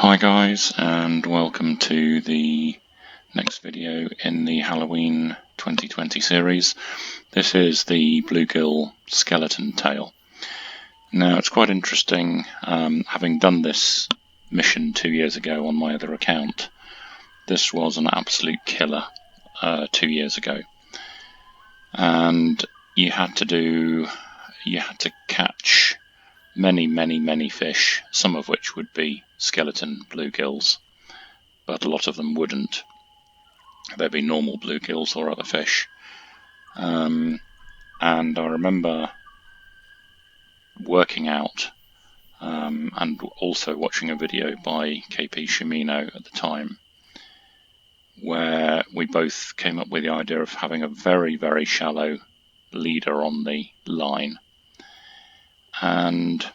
Hi guys, and welcome to the next video in the Halloween 2020 series. This is the bluegill skeleton tail. Now it's quite interesting, having done this mission 2 years ago on my other account. This was an absolute killer 2 years ago, and you had to catch many fish, some of which would be skeleton bluegills, but a lot of them wouldn't. They'd be normal bluegills or other fish. And I remember working out and also watching a video by KP Shimino at the time, where we both came up with the idea of having a very shallow leader on the line, and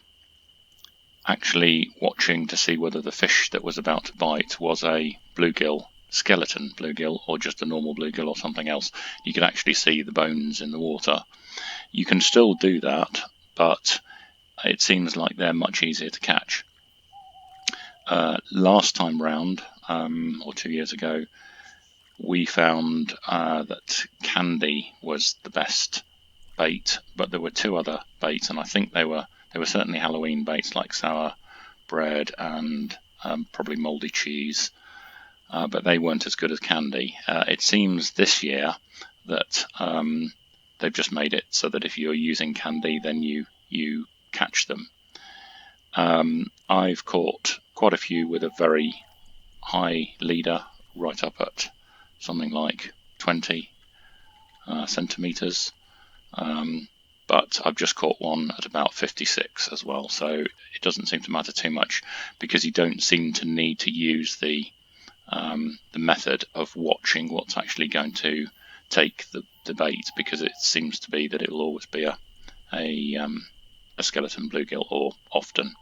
actually watching to see whether the fish that was about to bite was a bluegill, skeleton bluegill, or just a normal bluegill or something else. You could actually see the bones in the water. You can still do that, but it seems like they're much easier to catch. Last time round, or 2 years ago, we found that candy was the best bait, but there were two other baits, and I think they were certainly Halloween baits, like sour bread and probably mouldy cheese, but they weren't as good as candy. It seems this year that they've just made it so that if you're using candy, then you catch them. I've caught quite a few with a very high leader, right up at something like 20 centimeters. But I've just caught one at about 56 as well, so it doesn't seem to matter too much, because you don't seem to need to use the method of watching what's actually going to take the bait, because it seems to be that it will always be a skeleton bluegill, or often.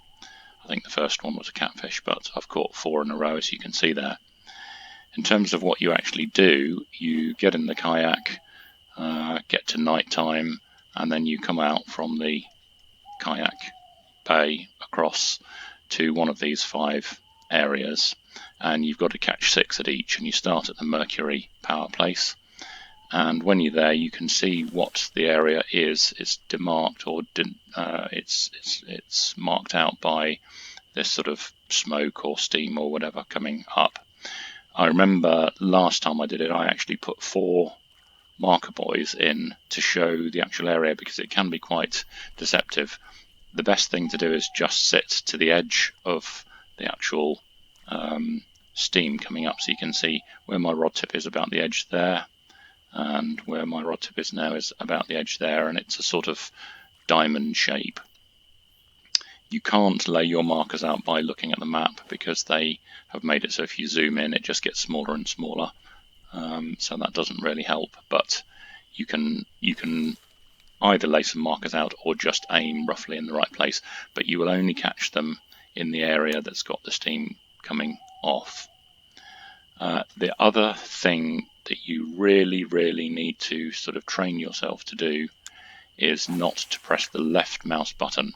I think the first one was a catfish, but I've caught 4 in a row, as you can see there. In terms of what you actually do, you get in the kayak, get to night time, and then you come out from the kayak bay across to one of these 5 areas, and you've got to catch 6 at each, and you start at the Mercury power place. And when you're there, you can see what the area is. It's demarked, or it's marked out by this sort of smoke or steam or whatever coming up. I remember last time I did it, I actually put 4 marker buoys in to show the actual area, because it can be quite deceptive. The best thing to do is just sit to the edge of the actual steam coming up, so you can see where my rod tip is about the edge there, and where my rod tip is now is about the edge there, and it's a sort of diamond shape. You can't lay your markers out by looking at the map, because they have made it so if you zoom in, it just gets smaller and smaller. So that doesn't really help, but you can either lay some markers out or just aim roughly in the right place, but you will only catch them in the area that's got the steam coming off. The other thing that you really need to sort of train yourself to do is not to press the left mouse button,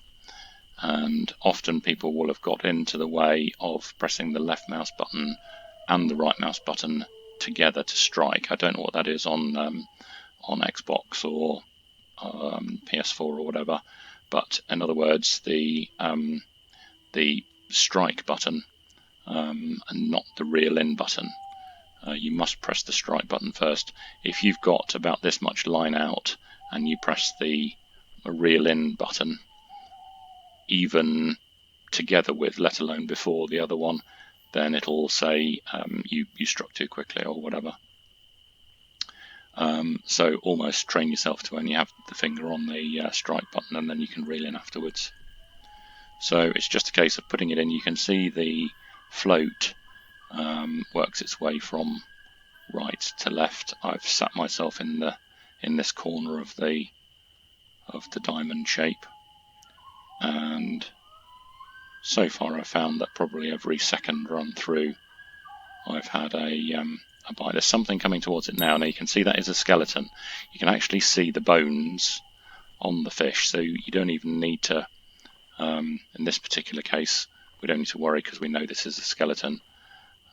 and often people will have got into the way of pressing the left mouse button and the right mouse button together to strike. I don't know what that is on Xbox or PS4 or whatever, but in other words, the strike button and not the reel in button. You must press the strike button first. If you've got about this much line out and you press the reel in button, even together with, let alone before the other one, then it'll say you struck too quickly or whatever. So almost train yourself to only have the finger on the strike button, and then you can reel in afterwards. So it's just a case of putting it in. You can see the float works its way from right to left. I've sat myself in this corner of the diamond shape, and so far I've found that probably every second run through I've had a bite. There's something coming towards it now. Now you can see that is a skeleton. You can actually see the bones on the fish, so you don't even need to, in this particular case, we don't need to worry because we know this is a skeleton.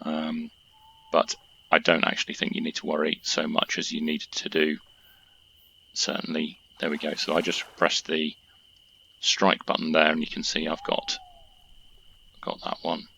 But I don't actually think you need to worry so much as you need to do. Certainly, there we go. So I just pressed the strike button there, and you can see I've got that one.